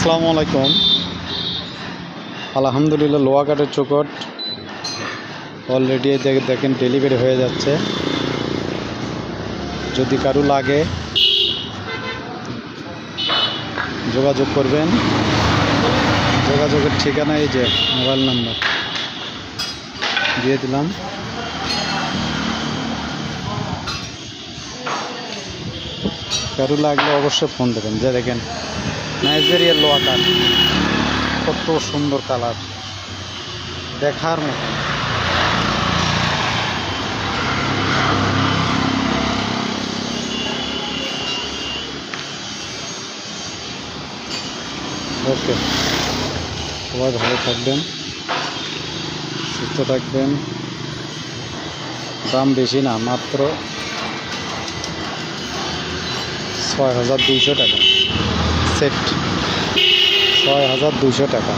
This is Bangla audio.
আসসালামু আলাইকুম। আলহামদুলিল্লাহ লোয়া কাঠের চৌকট অলরেডি দেখেন ডেলিভারি হয়ে যাচ্ছে। যদি কারো লাগে যোগাযোগ করবেন। যোগাযোগের ঠিকানা এই যে মোবাইল নাম্বার দিয়ে দিলাম। কারো লাগলে অবশ্যই ফোন দেবেন। যে দেখেন নাইজেরিয়ার লোয়া কাঠ, কত সুন্দর কালার, দেখার মতো। ওকে, সবাই ভালো থাকবেন, সুস্থ থাকবেন। দাম বেশি না, মাত্র ৬,২০০ টাকা সেট, ৬,২০০ টাকা।